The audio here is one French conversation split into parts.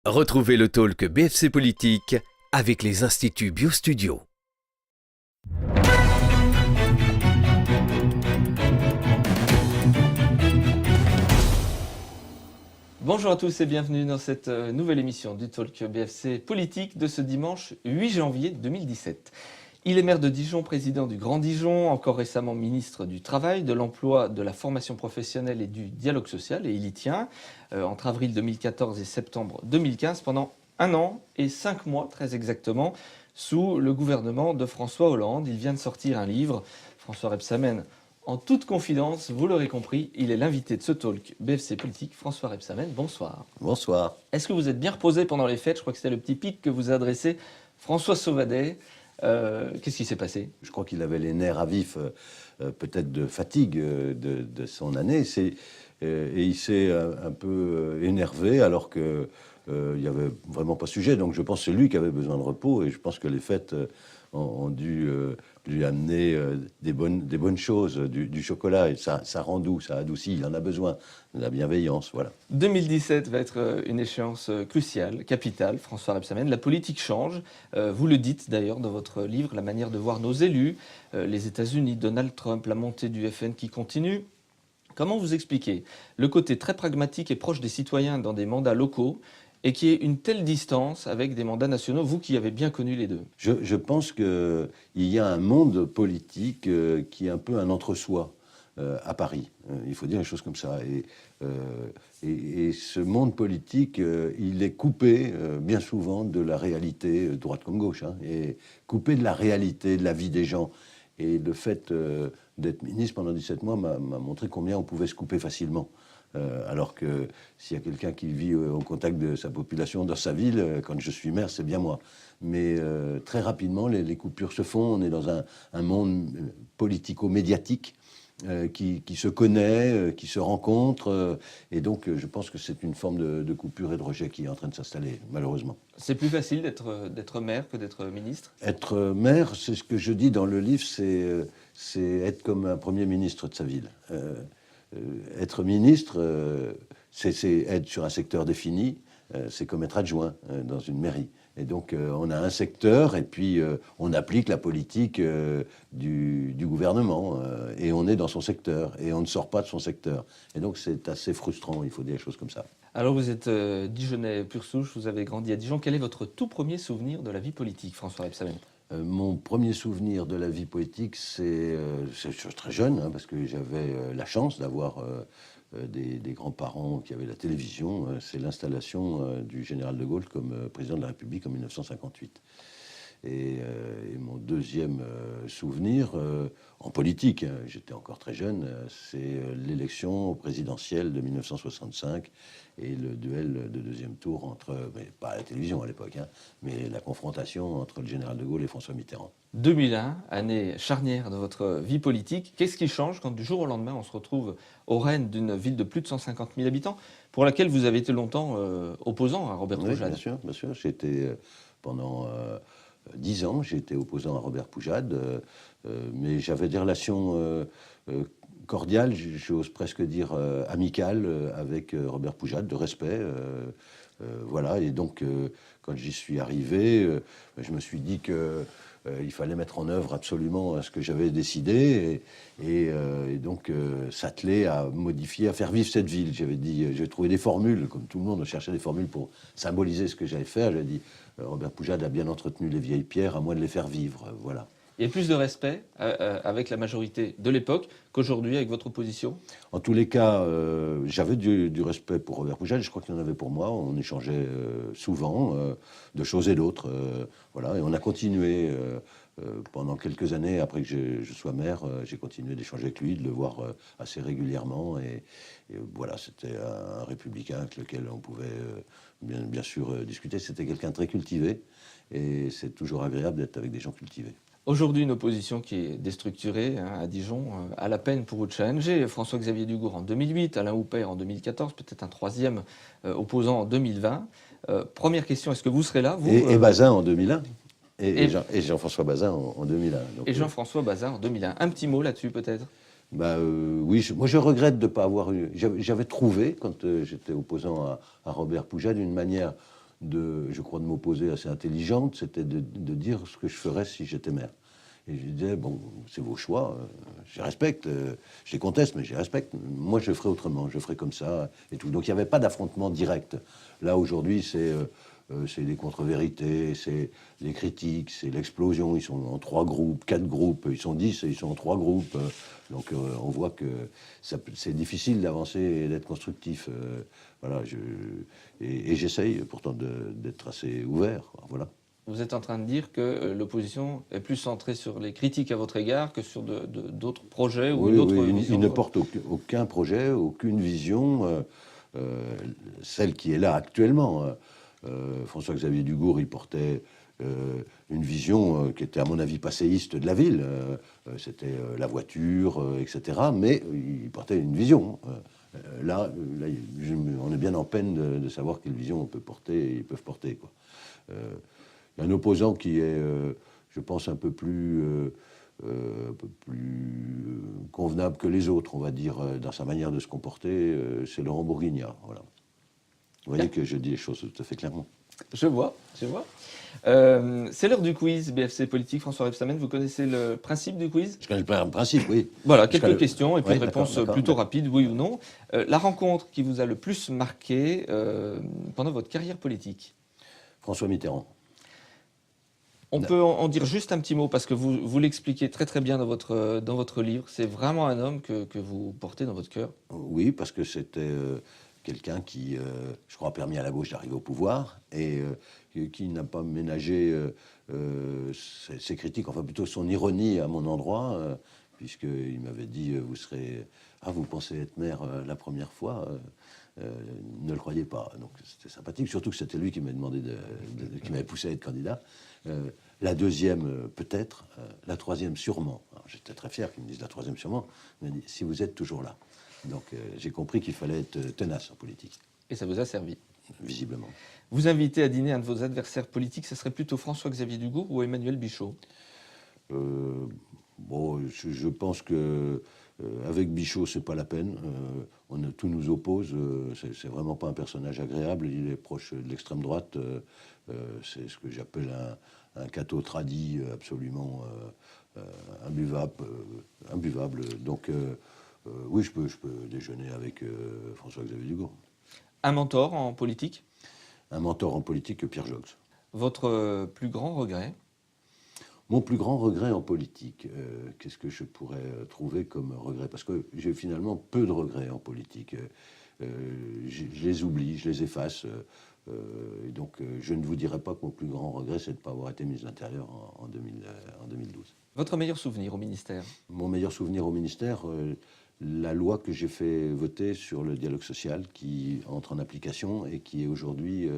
Retrouvez le talk BFC Politique avec les Instituts BioStudio. Bonjour à tous et bienvenue dans cette nouvelle émission du talk BFC Politique de ce dimanche 8 janvier 2017. Il est maire de Dijon, président du Grand Dijon, encore récemment ministre du Travail, de l'Emploi, de la Formation professionnelle et du Dialogue social, et il y tient entre avril 2014 et septembre 2015 pendant 1 an et 5 mois très exactement sous le gouvernement de François Hollande. Il vient de sortir un livre, François Rebsamen. En toute confidence, vous l'aurez compris, il est l'invité de ce talk BFC Politique, François Rebsamen. Bonsoir. Bonsoir. Est-ce que vous êtes bien reposé pendant les fêtes? Je crois que c'était le petit pic que vous a adressé François Sauvadet. Qu'est-ce qui s'est passé? Je crois qu'il avait les nerfs à vif, peut-être de fatigue de son année. Et il s'est un peu énervé alors que il n'y avait vraiment pas sujet. Donc je pense que c'est lui qui avait besoin de repos. Et je pense que les fêtes ont dû lui amener des bonnes choses, du chocolat. Et ça rend doux, ça adoucit. Il en a besoin, de la bienveillance, voilà. 2017 va être une échéance cruciale, capitale, François Rebsamen. La politique change. Vous le dites d'ailleurs dans votre livre, la manière de voir nos élus, les États-Unis, Donald Trump, la montée du FN qui continue. Comment vous expliquez le côté très pragmatique et proche des citoyens dans des mandats locaux et qui est une telle distance avec des mandats nationaux, vous qui avez bien connu les deux? Je pense qu'il y a un monde politique qui est un peu un entre-soi à Paris. Il faut dire les choses comme ça. Et ce monde politique, il est coupé bien souvent de la réalité, droite comme gauche, et coupé de la réalité, de la vie des gens. Et le fait d'être ministre pendant 17 mois m'a montré combien on pouvait se couper facilement. Alors que s'il y a quelqu'un qui vit au contact de sa population dans sa ville, quand je suis maire, c'est bien moi. Mais très rapidement, les coupures se font. On est dans un monde politico-médiatique qui se connaît, qui se rencontre. Et donc, je pense que c'est une forme de coupure et de rejet qui est en train de s'installer, malheureusement. C'est plus facile d'être maire que d'être ministre? Être maire, c'est ce que je dis dans le livre, c'est être comme un premier ministre de sa ville. Être ministre, c'est être sur un secteur défini, c'est comme être adjoint dans une mairie. Et donc on a un secteur et puis on applique la politique du gouvernement et on est dans son secteur et on ne sort pas de son secteur. Et donc c'est assez frustrant, il faut dire des choses comme ça. Alors vous êtes Dijonnais pur souche, vous avez grandi à Dijon. Quel est votre tout premier souvenir de la vie politique, François Rebsamen? Mon premier souvenir de la vie politique, c'est je suis très jeune, parce que j'avais la chance d'avoir des grands-parents qui avaient la télévision. C'est l'installation du général de Gaulle comme président de la République en 1958. Et mon deuxième souvenir, en politique, j'étais encore très jeune, c'est l'élection présidentielle de 1965 et le duel de deuxième tour entre, mais pas à la télévision à l'époque, mais la confrontation entre le général de Gaulle et François Mitterrand. 2001, année charnière de votre vie politique. Qu'est-ce qui change quand du jour au lendemain on se retrouve aux rênes d'une ville de plus de 150 000 habitants pour laquelle vous avez été longtemps opposant à Robert Poujade? Bien sûr. J'étais pendant 10 ans, j'ai été opposant à Robert Poujade, mais j'avais des relations cordiales, j'ose presque dire amicales, avec Robert Poujade, de respect. Voilà, et donc quand j'y suis arrivé, je me suis dit que il fallait mettre en œuvre absolument ce que j'avais décidé et donc s'atteler à modifier, à faire vivre cette ville. J'avais dit, j'ai trouvé des formules, comme tout le monde, on cherchait des formules pour symboliser ce que j'allais faire. J'avais dit, Robert Poujade a bien entretenu les vieilles pierres, à moi de les faire vivre, voilà. Il y a plus de respect avec la majorité de l'époque qu'aujourd'hui avec votre opposition? En tous les cas, j'avais du respect pour Robert Poujade, je crois qu'il en avait pour moi. On échangeait souvent de choses et d'autres. Voilà, et on a continué pendant quelques années, après que je sois maire, j'ai continué d'échanger avec lui, de le voir assez régulièrement. Et voilà, c'était un républicain avec lequel on pouvait bien sûr discuter. C'était quelqu'un de très cultivé et c'est toujours agréable d'être avec des gens cultivés. Aujourd'hui, une opposition qui est déstructurée à Dijon, à la peine pour vous de challenger. François-Xavier Dugourc en 2008, Alain Houpert en 2014, peut-être un troisième opposant en 2020. Première question, est-ce que vous serez là vous, et Bazin en 2001 et Jean-François Bazin en 2001. Donc, et Jean-François Bazin en 2001. Un petit mot là-dessus peut-être? Oui, moi je regrette de ne pas avoir eu... J'avais trouvé, quand j'étais opposant à Robert Poujade, une manière je crois, de m'opposer assez intelligente, c'était de dire ce que je ferais si j'étais maire. Et je disais, bon, c'est vos choix, je les respecte, je les conteste, mais je les respecte. Moi, je ferai autrement, je ferai comme ça, et tout. Donc, il n'y avait pas d'affrontement direct. Là, aujourd'hui, c'est les contre-vérités, c'est les critiques, c'est l'explosion. Ils sont en 3 groupes, 4 groupes, ils sont 10 et ils sont en 3 groupes. Donc, on voit que c'est difficile d'avancer et d'être constructif. Voilà, et j'essaye pourtant d'être assez ouvert, voilà. Vous êtes en train de dire que l'opposition est plus centrée sur les critiques à votre égard que sur d'autres projets ou Oui, une autre oui, vision. il ne porte aucun projet, aucune vision, celle qui est là actuellement. François-Xavier Dugourc, il portait une vision qui était, à mon avis, passéiste de la ville. C'était la voiture, etc. Mais il portait une vision. Là, on est bien en peine de savoir quelle vision on peut porter, ils peuvent porter, quoi. Il y a un opposant qui est, je pense, un peu plus convenable que les autres, on va dire, dans sa manière de se comporter, c'est Laurent Bourguignat. Voilà. Vous voyez que je dis les choses tout à fait clairement. Je vois, je vois. C'est l'heure du quiz BFC Politique. François Rebsamen, vous connaissez le principe du quiz? Je connais le principe, oui. Voilà, quelques questions et puis Oui, une réponse d'accord, plutôt d'accord. rapide, oui ou non. La rencontre qui vous a le plus marqué pendant votre carrière politique? François Mitterrand. On peut en dire juste un petit mot parce que vous l'expliquez très très bien dans votre livre. C'est vraiment un homme que vous portez dans votre cœur. Oui, parce que c'était quelqu'un qui, je crois, a permis à la gauche d'arriver au pouvoir et qui n'a pas ménagé ses critiques, enfin plutôt son ironie à mon endroit, puisqu'il m'avait dit vous serez. Ah, vous pensez être maire la première fois ne le croyez pas. Donc c'était sympathique, surtout que c'était lui qui m'a demandé qui m'avait poussé à être candidat. La deuxième, peut-être. La troisième, sûrement. J'étais très fier qu'il me dise la troisième, sûrement. Il m'a dit si vous êtes toujours là. Donc j'ai compris qu'il fallait être tenace en politique. Et ça vous a servi. Visiblement. Vous invitez à dîner un de vos adversaires politiques, ce serait plutôt François-Xavier Dugourc ou Emmanuel Bichot? Bon, je pense que avec Bichot, c'est pas la peine. Tout nous oppose. C'est vraiment pas un personnage agréable. Il est proche de l'extrême droite. C'est ce que j'appelle un catho tradi absolument imbuvable. Donc, oui, je peux déjeuner avec François-Xavier Dugourc. Un mentor en politique? Un mentor en politique, Pierre Jox. Votre plus grand regret? Mon plus grand regret en politique, qu'est-ce que je pourrais trouver comme regret? Parce que j'ai finalement peu de regrets en politique. Je les oublie, je les efface. Et donc, je ne vous dirai pas que mon plus grand regret, c'est de ne pas avoir été ministre de l'Intérieur en 2012. Votre meilleur souvenir au ministère? Mon meilleur souvenir au ministère, la loi que j'ai fait voter sur le dialogue social qui entre en application et qui est aujourd'hui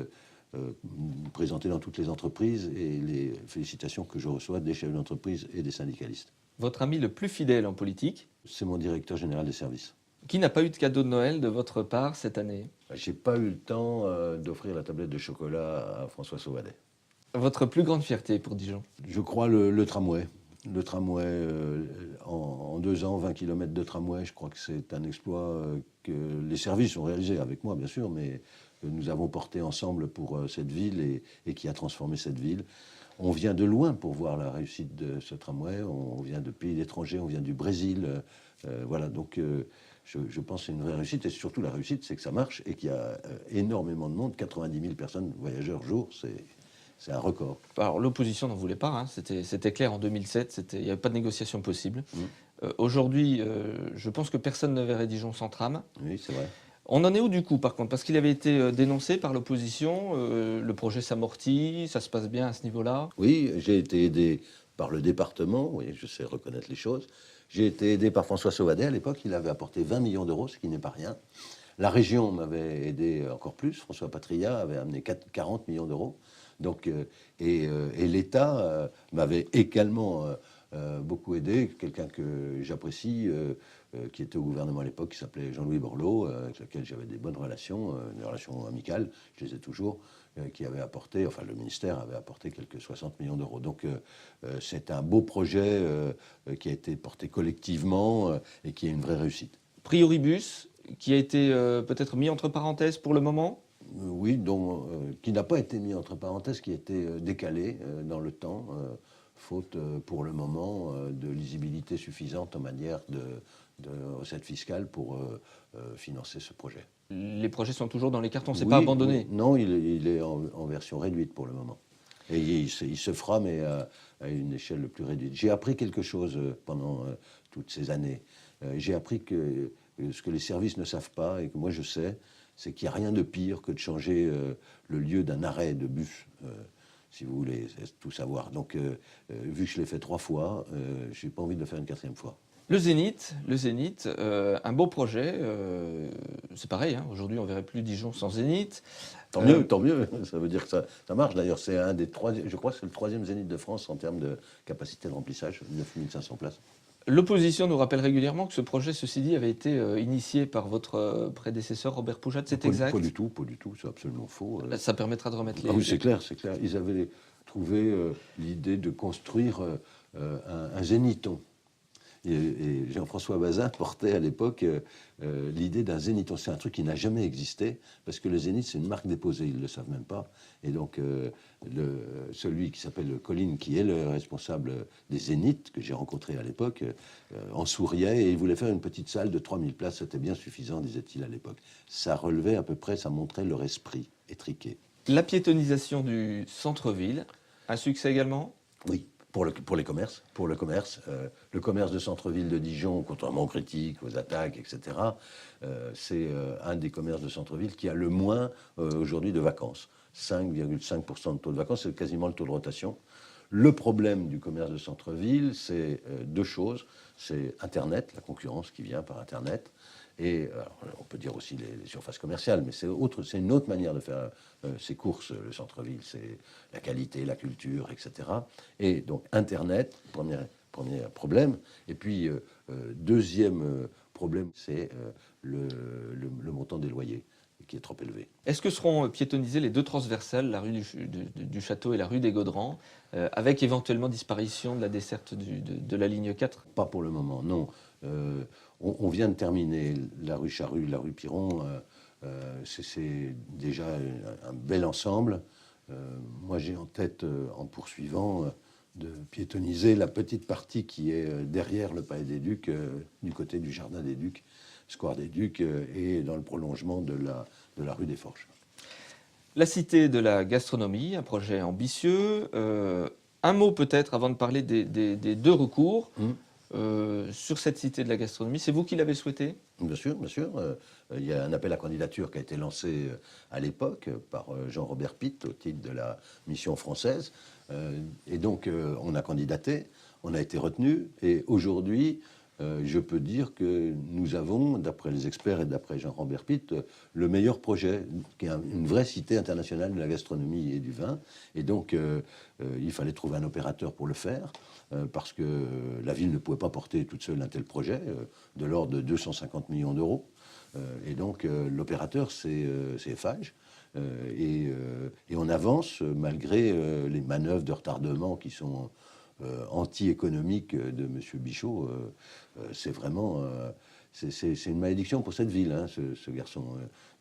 présentée dans toutes les entreprises et les félicitations que je reçois des chefs d'entreprise et des syndicalistes. Votre ami le plus fidèle en politique? C'est mon directeur général des services. Qui n'a pas eu de cadeau de Noël de votre part cette année? J'ai pas eu le temps d'offrir la tablette de chocolat à François Sauvadet. Votre plus grande fierté pour Dijon? Je crois le tramway. Le tramway, en 2 ans, 20 km de tramway, je crois que c'est un exploit que les services ont réalisé avec moi, bien sûr, mais que nous avons porté ensemble pour cette ville et qui a transformé cette ville. On vient de loin pour voir la réussite de ce tramway. On vient de pays étrangers, on vient du Brésil. Voilà, donc je pense que c'est une vraie réussite. Et surtout, la réussite, c'est que ça marche et qu'il y a énormément de monde, 90 000 personnes, voyageurs jour, c'est un record. Alors l'opposition n'en voulait pas, hein. C'était clair en 2007, il n'y avait pas de négociation possible. Aujourd'hui, je pense que personne ne verrait Dijon sans tram. Oui, c'est vrai. On en est où du coup par contre? Parce qu'il avait été dénoncé par l'opposition, le projet s'amortit, ça se passe bien à ce niveau-là? Oui, j'ai été aidé par le département, oui, je sais reconnaître les choses. J'ai été aidé par François Sauvadet à l'époque, il avait apporté 20 millions d'euros, ce qui n'est pas rien. La région m'avait aidé encore plus, François Patria avait amené 40 millions d'euros. Donc, et l'État m'avait également beaucoup aidé, quelqu'un que j'apprécie, qui était au gouvernement à l'époque, qui s'appelait Jean-Louis Borloo, avec lequel j'avais des bonnes relations, des relations amicales, je les ai toujours, qui avait apporté, enfin le ministère avait apporté quelques 60 millions d'euros. Donc c'est un beau projet qui a été porté collectivement et qui est une vraie réussite. Prioribus, qui a été peut-être mis entre parenthèses pour le moment? Oui, qui n'a pas été mis entre parenthèses, qui a été décalé dans le temps, faute pour le moment de lisibilité suffisante en matière de recettes fiscales pour financer ce projet. Les projets sont toujours dans les cartons, c'est Oui, pas abandonné. oui. Non, il est en version réduite pour le moment. Et il se fera, mais à une échelle plus réduite. J'ai appris quelque chose pendant toutes ces années. J'ai appris que ce que les services ne savent pas, et que moi je sais, c'est qu'il n'y a rien de pire que de changer le lieu d'un arrêt de bus, si vous voulez tout savoir. Donc, vu que je l'ai fait 3 fois, je n'ai pas envie de le faire une 4e fois. Le Zénith, un beau projet. C'est pareil, hein, aujourd'hui on verrait plus Dijon sans Zénith. Tant mieux, ça veut dire que ça marche. D'ailleurs, c'est un des 3, je crois que c'est le 3e Zénith de France en termes de capacité de remplissage, 9500 places. L'opposition nous rappelle régulièrement que ce projet, ceci dit, avait été initié par votre prédécesseur Robert Poujade, c'est exact? Pas du tout, c'est absolument faux. Ça permettra de remettre les... Ah oui, c'est clair. Ils avaient trouvé l'idée de construire un zénithon. Et Jean-François Bazin portait à l'époque l'idée d'un zénithon. C'est un truc qui n'a jamais existé, parce que le zénith, c'est une marque déposée, ils ne le savent même pas. Et donc, celui qui s'appelle Colline, qui est le responsable des zéniths, que j'ai rencontré à l'époque, en souriait, et il voulait faire une petite salle de 3000 places. C'était bien suffisant, disait-il à l'époque. Ça relevait à peu près, ça montrait leur esprit étriqué. La piétonisation du centre-ville, un succès également? Oui. Pour les commerces, le commerce de centre-ville de Dijon, contrairement aux critiques, aux attaques, etc., c'est un des commerces de centre-ville qui a le moins aujourd'hui de vacances. 5,5% de taux de vacances, c'est quasiment le taux de rotation. Le problème du commerce de centre-ville, c'est 2 choses. C'est Internet, la concurrence qui vient par Internet, et alors, on peut dire aussi les surfaces commerciales, mais c'est une autre manière de faire ses courses, le centre-ville, c'est la qualité, la culture, etc. Et donc Internet, premier problème. Et puis, deuxième problème, c'est le montant des loyers, qui est trop élevé. Est-ce que seront piétonnisées les 2 transversales, la rue du Château et la rue des Gaudrans, avec éventuellement disparition de la desserte de la ligne 4? Pas pour le moment, non. On vient de terminer la rue Charrue, la rue Piron. C'est déjà un bel ensemble. Moi, j'ai en tête, en poursuivant, de piétoniser la petite partie qui est derrière le Palais des Ducs, du côté du Jardin des Ducs, Square des Ducs, et dans le prolongement de la rue des Forges. La Cité de la gastronomie, un projet ambitieux. Un mot peut-être avant de parler des 2 recours. Sur cette Cité de la gastronomie, c'est vous qui l'avez souhaité? Bien sûr, bien sûr. Il y a un appel à candidature qui a été lancé à l'époque par Jean-Robert Pitt au titre de la mission française. Et donc, on a candidaté, on a été retenu. Et aujourd'hui, je peux dire que nous avons, d'après les experts et d'après Jean-Robert Pitt, le meilleur projet, qui est une vraie cité internationale de la gastronomie et du vin. Et donc, il fallait trouver un opérateur pour le faire, parce que la ville ne pouvait pas porter toute seule un tel projet, de l'ordre de 250 millions d'euros. Et donc, l'opérateur, c'est Eiffage. Et on avance malgré les manœuvres de retardement qui sont anti-économique de M. Bichot. C'est vraiment... c'est une malédiction pour cette ville, hein, ce garçon.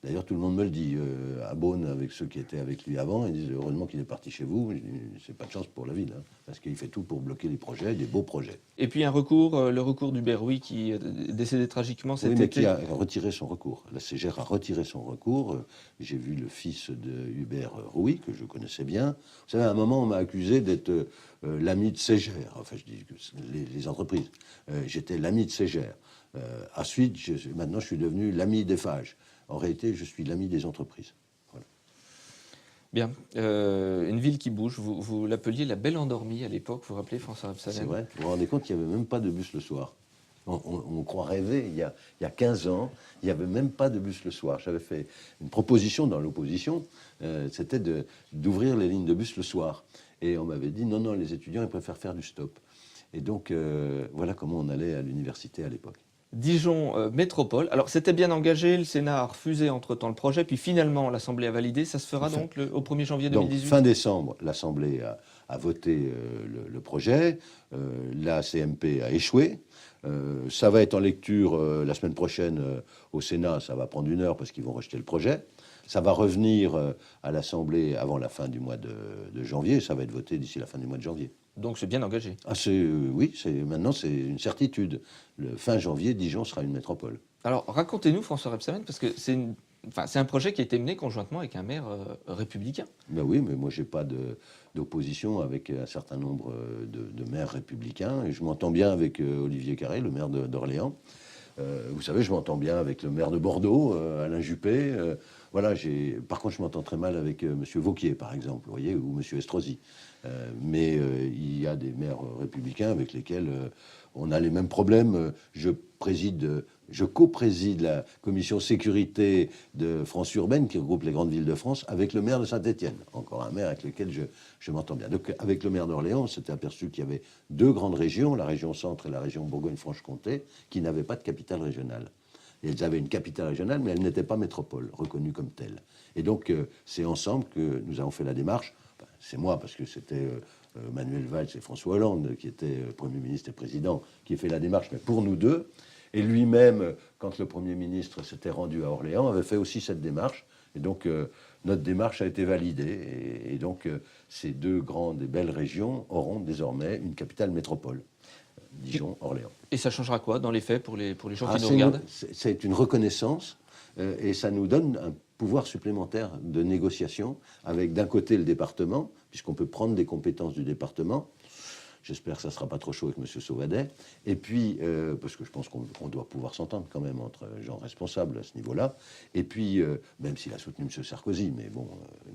D'ailleurs, tout le monde me le dit. À Beaune, avec ceux qui étaient avec lui avant, ils disent heureusement qu'il est parti chez vous. C'est pas de chance pour la ville, hein, parce qu'il fait tout pour bloquer les projets, des beaux projets. Et puis un recours, le recours du Berrouy qui est décédé tragiquement cet été. Mais qui a retiré son recours. La CGR a retiré son recours. J'ai vu le fils de Hubert Rouy, que je connaissais bien. Vous savez, à un moment, on m'a accusé d'être l'ami de CGR. Enfin, je dis que les entreprises. J'étais l'ami de CGR. Ensuite, maintenant, je suis devenu l'ami d'Eiffage. En réalité, je suis l'ami des entreprises. Voilà. Bien. Une ville qui bouge. Vous l'appeliez la Belle Endormie à l'époque, vous vous rappelez, François Rebsamen? C'est vrai. Vous vous rendez compte qu'il n'y avait même pas de bus le soir. On croit rêver. Il y a 15 ans, il n'y avait même pas de bus le soir. J'avais fait une proposition dans l'opposition. C'était d'ouvrir les lignes de bus le soir. Et on m'avait dit, non, les étudiants, ils préfèrent faire du stop. Et donc, voilà comment on allait à l'université à l'époque. Dijon Métropole. Alors, c'était bien engagé, le Sénat a refusé entre-temps le projet, puis finalement, l'Assemblée a validé. Ça se fera donc au 1er janvier 2018? Donc, fin décembre, l'Assemblée a voté le projet. La CMP a échoué. Ça va être en lecture la semaine prochaine au Sénat. Ça va prendre 1 heure parce qu'ils vont rejeter le projet. Ça va revenir à l'Assemblée avant la fin du mois de janvier. Ça va être voté d'ici la fin du mois de janvier. Donc c'est bien engagé. Ah, oui, maintenant c'est une certitude. Le fin janvier, Dijon sera une métropole. Alors racontez-nous, François Rebsamen, parce que c'est un projet qui a été mené conjointement avec un maire républicain. Ben oui, mais moi j'ai pas d'opposition avec un certain nombre de maires républicains. Et je m'entends bien avec Olivier Carré, le maire d'Orléans. Vous savez, je m'entends bien avec le maire de Bordeaux, Alain Juppé. Voilà, par contre, je m'entends très mal avec Monsieur Vauquier, par exemple, vous voyez, ou Monsieur Estrosi. Mais il y a des maires républicains avec lesquels on a les mêmes problèmes. Je co-préside la commission sécurité de France urbaine qui regroupe les grandes villes de France avec le maire de Saint-Étienne, encore un maire avec lequel je m'entends bien. Donc avec le maire d'Orléans, on s'était aperçu qu'il y avait deux grandes régions, la région centre et la région Bourgogne-Franche-Comté, qui n'avaient pas de capitale régionale. Et elles avaient une capitale régionale, mais elles n'étaient pas métropoles, reconnues comme telles. Et donc c'est ensemble que nous avons fait la démarche. Enfin, c'est moi, parce que c'était Manuel Valls et François Hollande, qui étaient Premier ministre et Président, qui a fait la démarche, mais pour nous deux. Et lui-même, quand le Premier ministre s'était rendu à Orléans, avait fait aussi cette démarche. Et donc, notre démarche a été validée. Et donc, ces deux grandes et belles régions auront désormais une capitale métropole, Dijon, Orléans. Et ça changera quoi dans les faits pour les gens qui nous regardent? C'est une reconnaissance et ça nous donne un pouvoir supplémentaire de négociation avec d'un côté le département, puisqu'on peut prendre des compétences du département. J'espère que ça ne sera pas trop chaud avec M. Sauvadet. Et puis, parce que je pense qu'on doit pouvoir s'entendre quand même entre gens responsables à ce niveau-là. Et puis, même s'il a soutenu M. Sarkozy, mais bon,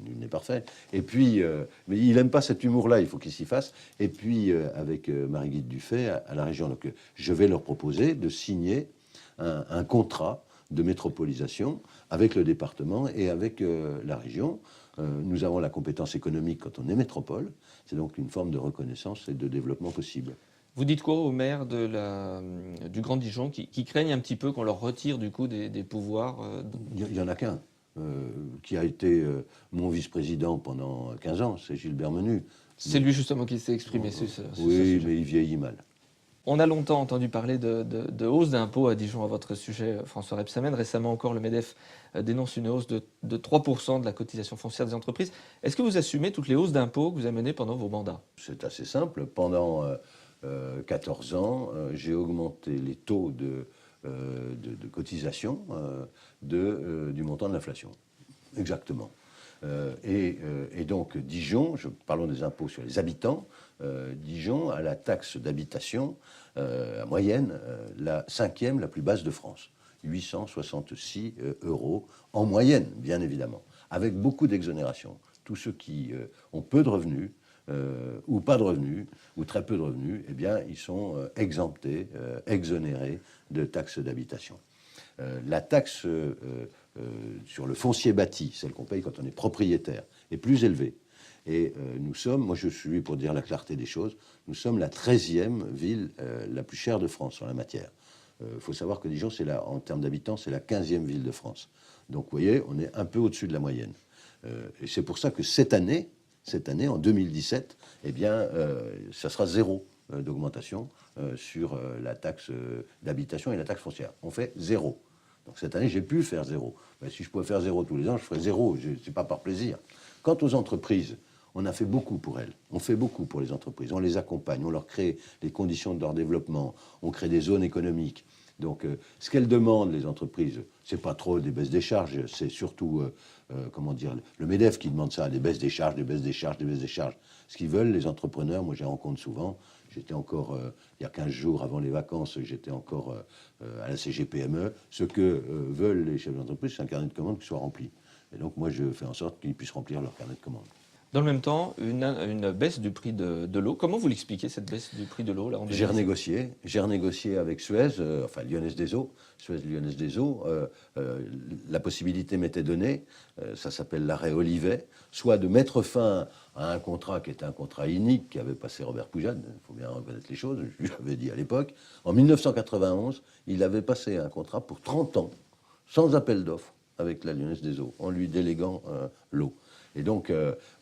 nul n'est parfait. Et puis, mais il n'aime pas cet humour-là, il faut qu'il s'y fasse. Et puis, avec Marie-Guide Dufay à la région, donc, je vais leur proposer de signer un contrat de métropolisation avec le département et avec la région. Nous avons la compétence économique quand on est métropole. C'est donc une forme de reconnaissance et de développement possible. Vous dites quoi aux maires du Grand Dijon qui craignent un petit peu qu'on leur retire du coup des pouvoirs Il n'y en a qu'un qui a été mon vice-président pendant 15 ans, c'est Gilbert Menu. C'est lui justement qui s'est exprimé sur ce Oui, sujet. mais il vieillit mal. On a longtemps entendu parler de hausse d'impôts à Dijon à votre sujet, François Rebsamen. Récemment encore, le MEDEF dénonce une hausse de 3% de la cotisation foncière des entreprises. Est-ce que vous assumez toutes les hausses d'impôts que vous avez menées pendant vos mandats? C'est assez simple. Pendant 14 ans, j'ai augmenté les taux de cotisation du montant de l'inflation. Exactement. Et donc Dijon, parlons des impôts sur les habitants, Dijon a la taxe d'habitation à moyenne, la 5e la plus basse de France, 866 € en moyenne, bien évidemment, avec beaucoup d'exonérations. Tous ceux qui ont peu de revenus, ou pas de revenus, ou très peu de revenus, eh bien, ils sont exemptés, exonérés de taxes d'habitation. La taxe sur le foncier bâti, celle qu'on paye quand on est propriétaire, est plus élevée. Et nous sommes, moi je suis, pour dire la clarté des choses, nous sommes la 13e ville la plus chère de France en la matière. Il faut savoir que Dijon, en termes d'habitants, c'est la 15e ville de France. Donc vous voyez, on est un peu au-dessus de la moyenne. Et c'est pour ça que cette année, en 2017, eh bien, ça sera 0 d'augmentation sur la taxe d'habitation et la taxe foncière. On fait 0. Donc cette année, j'ai pu faire 0. Ben, si je pouvais faire 0 tous les ans, je ferais 0. C'est pas par plaisir. Quant aux entreprises, on a fait beaucoup pour elles. On fait beaucoup pour les entreprises. On les accompagne, on leur crée les conditions de leur développement, on crée des zones économiques. Donc, ce qu'elles demandent, les entreprises, c'est pas trop des baisses des charges, c'est surtout, comment dire, le MEDEF qui demande ça, des baisses des charges, des baisses des charges, des baisses des charges. Ce qu'ils veulent, les entrepreneurs, moi, j'y rencontre souvent. J'étais encore, il y a 15 jours avant les vacances, j'étais encore à la CGPME. Ce que veulent les chefs d'entreprise, c'est un carnet de commandes qui soit rempli. Et donc, moi, je fais en sorte qu'ils puissent remplir leur carnet de commandes. Dans le même temps, une baisse du prix de l'eau. Comment vous l'expliquez, cette baisse du prix de l'eau là, en 2017? J'ai renégocié avec Suez, enfin Lyonnaise des Eaux, Suez Lyonnaise des Eaux. La possibilité m'était donnée, ça s'appelle l'arrêt Olivet, soit de mettre fin à un contrat qui était un contrat inique qui avait passé Robert Poujade, il faut bien reconnaître les choses, je l'avais dit à l'époque. En 1991, il avait passé un contrat pour 30 ans, sans appel d'offres, avec la Lyonnaise des Eaux, en lui déléguant l'eau. Et donc,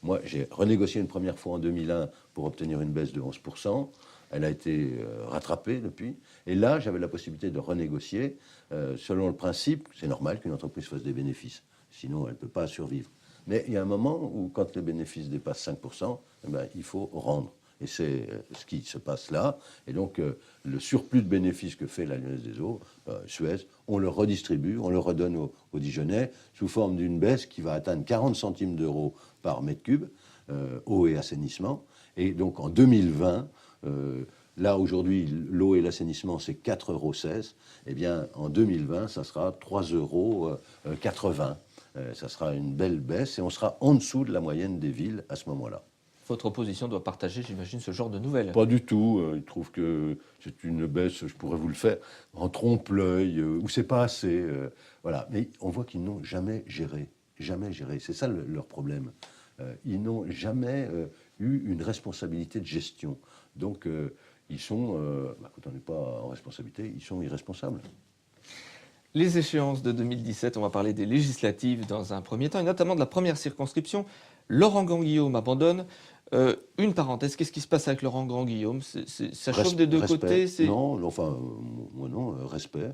moi, j'ai renégocié une première fois en 2001 pour obtenir une baisse de 11%. Elle a été rattrapée depuis. Et là, j'avais la possibilité de renégocier selon le principe, c'est normal qu'une entreprise fasse des bénéfices. Sinon, elle ne peut pas survivre. Mais il y a un moment où, quand les bénéfices dépassent 5%, eh ben, il faut rendre. Et c'est ce qui se passe là. Et donc, le surplus de bénéfices que fait la Lyonnaise des Eaux, Suez, on le redistribue, on le redonne aux Dijonnais sous forme d'une baisse qui va atteindre 40 centimes d'euros par mètre cube, eau et assainissement. Et donc, en 2020, là, aujourd'hui, l'eau et l'assainissement, c'est 4,16 euros. Eh bien, en 2020, ça sera 3,80 euros. Ça sera une belle baisse et on sera en dessous de la moyenne des villes à ce moment-là. Votre opposition doit partager, j'imagine, ce genre de nouvelles. Pas du tout. Ils trouvent que c'est une baisse, je pourrais vous le faire, en trompe-l'œil, ou c'est pas assez. Voilà. Mais on voit qu'ils n'ont jamais géré. Jamais géré. C'est ça leur problème. Ils n'ont jamais eu une responsabilité de gestion. Donc, ils sont, quand on n'est pas en responsabilité, ils sont irresponsables. Les échéances de 2017, on va parler des législatives dans un premier temps, et notamment de la première circonscription. Laurent Grandguillaume abandonne. Une parenthèse, qu'est-ce qui se passe avec Laurent Grandguillaume? Ça chauffe des deux côtés? Non, enfin, moi non, respect.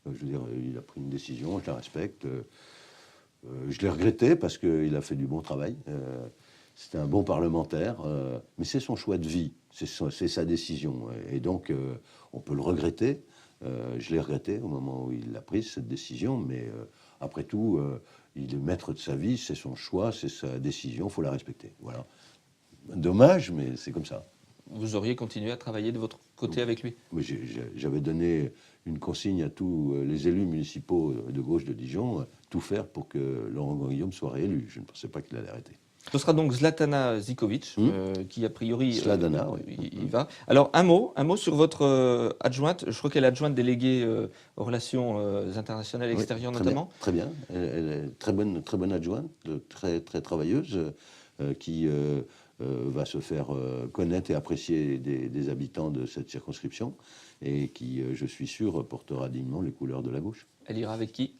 Je veux dire, il a pris une décision, je la respecte. Je l'ai regretté parce qu'il a fait du bon travail. C'était un bon parlementaire, mais c'est son choix de vie, c'est sa décision. Et donc, on peut le regretter. Je l'ai regretté au moment où il a pris cette décision, mais après tout, il est maître de sa vie, c'est son choix, c'est sa décision, il faut la respecter. Voilà. Dommage, mais c'est comme ça. Vous auriez continué à travailler de votre côté avec lui? J'avais donné une consigne à tous les élus municipaux de gauche de Dijon, tout faire pour que Laurent Grandguillaume soit réélu. Je ne pensais pas qu'il allait arrêter. Ce sera donc Zlatana Zikovic, qui a priori Sladana, oui. il va. Alors un mot sur votre adjointe. Je crois qu'elle est adjointe déléguée aux relations internationales et extérieures, oui, notamment. Très bien. Elle est très bonne adjointe, très travailleuse, qui va se faire connaître et apprécier des habitants de cette circonscription et qui, je suis sûr, portera dignement les couleurs de la gauche. Elle ira avec qui?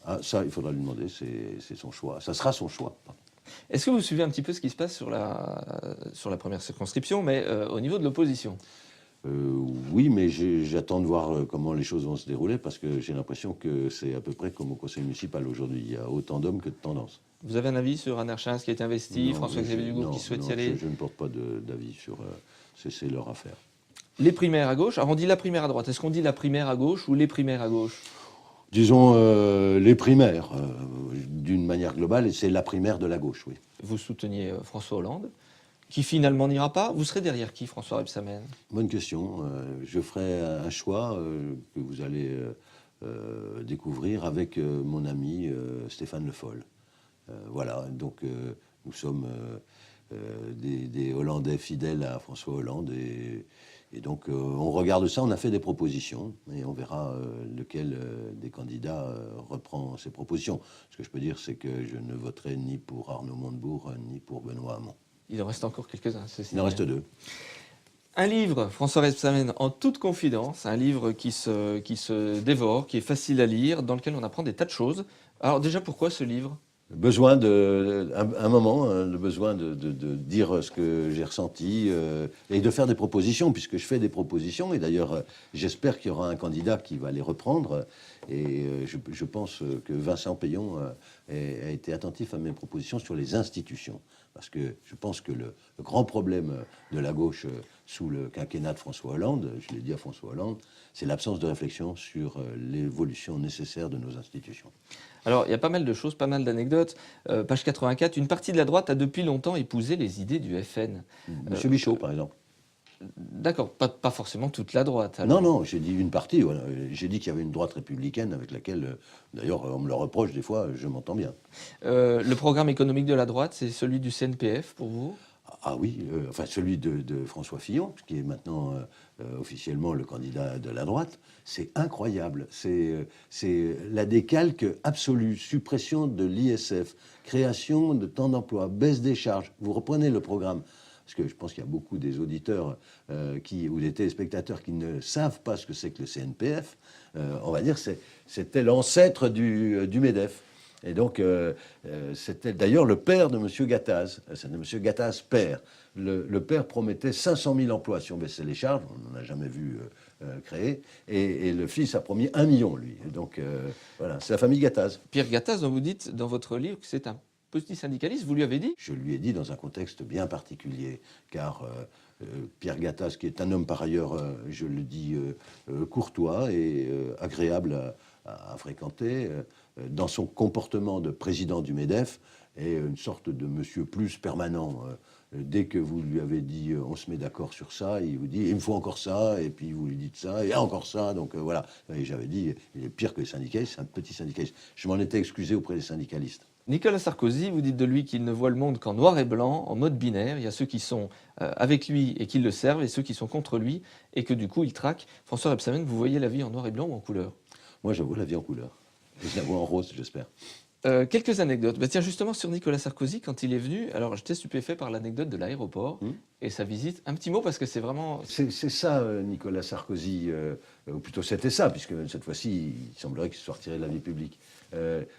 Ah, ça, il faudra lui demander, c'est son choix. Ça sera son choix. Est-ce que vous suivez un petit peu ce qui se passe sur la première circonscription, mais au niveau de l'opposition? Oui, mais j'attends de voir comment les choses vont se dérouler parce que j'ai l'impression que c'est à peu près comme au conseil municipal aujourd'hui. Il y a autant d'hommes que de tendances. Vous avez un avis sur Anne Herchens qui a été investi, Non, François-Xavier Dugout qui souhaite y aller? Je ne porte pas d'avis sur... c'est leur affaire. Les primaires à gauche. Alors on dit la primaire à droite. Est-ce qu'on dit la primaire à gauche ou les primaires à gauche? Disons les primaires, d'une manière globale, et c'est la primaire de la gauche, oui. Vous souteniez François Hollande, qui finalement n'ira pas. Vous serez derrière qui, François Rebsamen? Bonne question. Je ferai un choix que vous allez découvrir avec mon ami Stéphane Le Foll. Voilà, donc nous sommes des Hollandais fidèles à François Hollande et donc on regarde ça, on a fait des propositions et on verra lequel des candidats reprend ces propositions. Ce que je peux dire, c'est que je ne voterai ni pour Arnaud Montebourg ni pour Benoît Hamon. Il en reste encore quelques-uns. Il en reste deux. Un livre, François Rebsamen, en toute confidence, un livre qui se dévore, qui est facile à lire, dans lequel on apprend des tas de choses. Alors déjà, pourquoi ce livre? Besoin un moment, le besoin de dire ce que j'ai ressenti et de faire des propositions, puisque je fais des propositions. Et d'ailleurs, j'espère qu'il y aura un candidat qui va les reprendre. Et je pense que Vincent Payon a été attentif à mes propositions sur les institutions. Parce que je pense que le grand problème de la gauche sous le quinquennat de François Hollande, je l'ai dit à François Hollande, c'est l'absence de réflexion sur l'évolution nécessaire de nos institutions. Alors, il y a pas mal de choses, pas mal d'anecdotes. Page 84, une partie de la droite a depuis longtemps épousé les idées du FN. Monsieur Michaud, par exemple. D'accord, pas forcément toute la droite. Alors. Non, j'ai dit une partie. Voilà. J'ai dit qu'il y avait une droite républicaine avec laquelle, d'ailleurs, on me le reproche des fois, je m'entends bien. Le programme économique de la droite, c'est celui du CNPF pour vous? Ah oui, enfin celui de François Fillon, qui est maintenant officiellement le candidat de la droite. C'est incroyable. C'est la décalque absolue. Suppression de l'ISF, création de temps d'emploi, baisse des charges. Vous reprenez le programme. Parce que je pense qu'il y a beaucoup des auditeurs ou des téléspectateurs qui ne savent pas ce que c'est que le CNPF. On va dire que c'était l'ancêtre du MEDEF. Et donc, c'était d'ailleurs le père de M. Gattaz. C'est M. Gattaz père. Le père promettait 500 000 emplois si on baissait les charges. On n'en a jamais vu créé. Et le fils a promis 1 million, lui. Et donc, voilà, c'est la famille Gattaz. Pierre Gattaz, dont vous dites dans votre livre que c'est un petit syndicaliste, vous lui avez dit? Je lui ai dit dans un contexte bien particulier, car Pierre Gattaz, qui est un homme par ailleurs, je le dis, courtois et agréable à fréquenter, dans son comportement de président du MEDEF, est une sorte de monsieur plus permanent. Dès que vous lui avez dit on se met d'accord sur ça, il vous dit il me faut encore ça, et puis vous lui dites ça, et encore ça, donc voilà. Et j'avais dit il est pire que les syndicalistes, c'est un petit syndicaliste. Je m'en étais excusé auprès des syndicalistes. Nicolas Sarkozy, vous dites de lui qu'il ne voit le monde qu'en noir et blanc, en mode binaire. Il y a ceux qui sont avec lui et qui le servent, et ceux qui sont contre lui, et que du coup il traque. François Rebsamen, vous voyez la vie en noir et blanc ou en couleur? Moi, je vois la vie en couleur. Et je la vois en rose, j'espère. Quelques anecdotes. Bah, tiens, justement, sur Nicolas Sarkozy, quand il est venu, alors j'étais stupéfait par l'anecdote de l'aéroport et sa visite. Un petit mot, parce que c'est vraiment... C'est ça, Nicolas Sarkozy, ou plutôt c'était ça, puisque cette fois-ci, il semblerait qu'il soit retiré de la vie publique.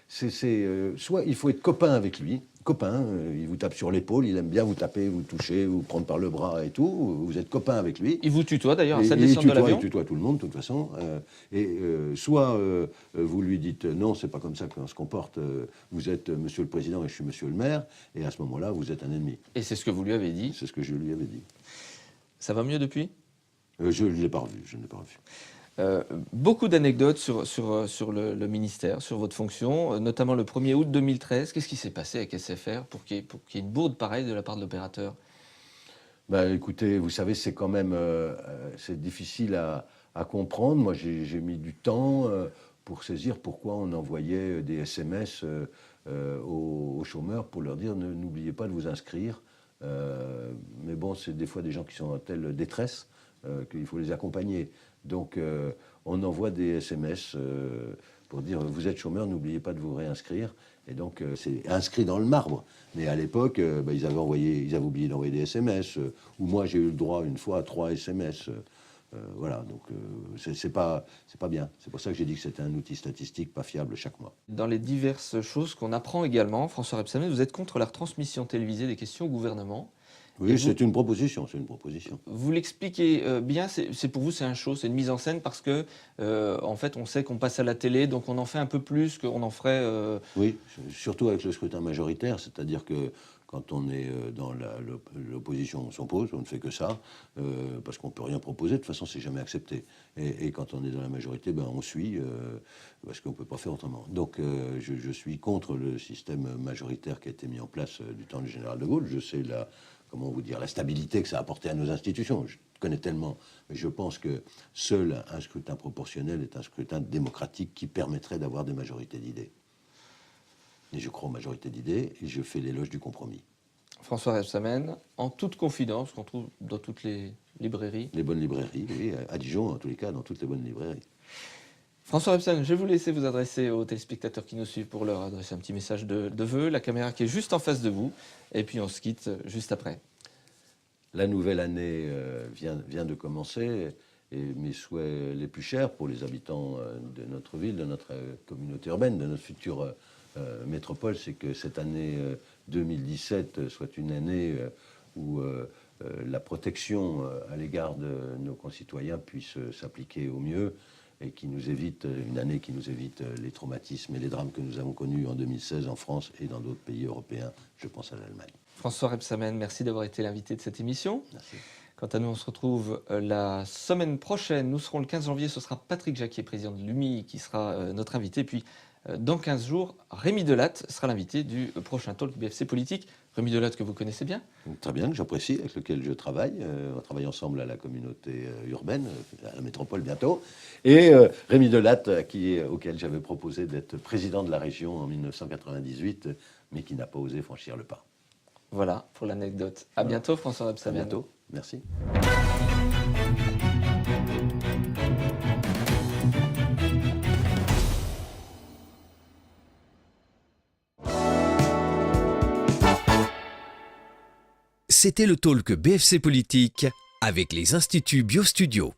Soit il faut être copain avec lui, copain, il vous tape sur l'épaule, il aime bien vous taper, vous toucher, vous prendre par le bras et tout, vous êtes copain avec lui. Il vous tutoie d'ailleurs à sa Et descente de l'avion. Il tutoie tout le monde, de toute façon. Soit vous lui dites non, c'est pas comme ça qu'on se comporte, vous êtes monsieur le président et je suis monsieur le maire, et à ce moment-là, vous êtes un ennemi. Et c'est ce que vous lui avez dit. C'est ce que je lui avais dit. Ça va mieux depuis? Je ne l'ai pas revu, je ne l'ai pas revu. Beaucoup d'anecdotes sur le ministère, sur votre fonction, notamment le 1er août 2013. Qu'est-ce qui s'est passé avec SFR pour qu'il y ait une bourde pareille de la part de l'opérateur? Bah, écoutez, vous savez, c'est quand même c'est difficile à comprendre. Moi, j'ai mis du temps pour saisir pourquoi on envoyait des SMS aux chômeurs pour leur dire n'oubliez pas de vous inscrire. Mais bon, c'est des fois des gens qui sont en telle détresse qu'il faut les accompagner. Donc, on envoie des SMS pour dire vous êtes chômeur, n'oubliez pas de vous réinscrire. Et donc, c'est inscrit dans le marbre. Mais à l'époque, ils avaient oublié d'envoyer des SMS. Ou moi, j'ai eu le droit une fois à 3 SMS. Voilà, donc c'est pas bien. C'est pour ça que j'ai dit que c'était un outil statistique pas fiable chaque mois. Dans les diverses choses qu'on apprend également, François Rebsamen, vous êtes contre la retransmission télévisée des questions au gouvernement. Oui, c'est une proposition, c'est une proposition. Vous l'expliquez bien, c'est pour vous c'est un show, c'est une mise en scène parce que en fait on sait qu'on passe à la télé, donc on en fait un peu plus qu'on en ferait. Oui, surtout avec le scrutin majoritaire, c'est-à-dire que quand on est dans l'opposition, on s'oppose, on ne fait que ça, parce qu'on ne peut rien proposer, de toute façon c'est jamais accepté. Et quand on est dans la majorité, on suit, parce qu'on ne peut pas faire autrement. Donc je suis contre le système majoritaire qui a été mis en place du temps du général de Gaulle. Je sais comment vous dire, la stabilité que ça a apporté à nos institutions. Je connais tellement, mais je pense que seul un scrutin proportionnel est un scrutin démocratique qui permettrait d'avoir des majorités d'idées. Et je crois aux majorités d'idées et je fais l'éloge du compromis. François Rebsamen, en toute confidence, qu'on trouve dans toutes les librairies. Les bonnes librairies, oui, à Dijon, en tous les cas, dans toutes les bonnes librairies. François Rebsamen, je vais vous laisser vous adresser aux téléspectateurs qui nous suivent pour leur adresser un petit message de vœux. La caméra qui est juste en face de vous. Et puis on se quitte juste après. La nouvelle année vient de commencer. Et mes souhaits les plus chers pour les habitants de notre ville, de notre communauté urbaine, de notre future métropole, c'est que cette année 2017 soit une année où la protection à l'égard de nos concitoyens puisse s'appliquer au mieux et une année qui nous évite les traumatismes et les drames que nous avons connus en 2016 en France et dans d'autres pays européens. Je pense à l'Allemagne. François Rebsamen, merci d'avoir été l'invité de cette émission. Merci. Quant à nous, on se retrouve la semaine prochaine. Nous serons le 15 janvier. Ce sera Patrick Jacquier, président de l'UMI, qui sera notre invité. Puis, dans 15 jours, Rémi Delatte sera l'invité du prochain talk BFC Politique. Rémi Delatte, que vous connaissez bien. Très bien, que j'apprécie, avec lequel je travaille. On travaille ensemble à la communauté urbaine, à la métropole bientôt. Et Rémi Delatte, auquel j'avais proposé d'être président de la région en 1998, mais qui n'a pas osé franchir le pas. Voilà pour l'anecdote. À bientôt, François Rebsamen. À bientôt. Merci. C'était le talk BFC Politique avec les Instituts BioStudio.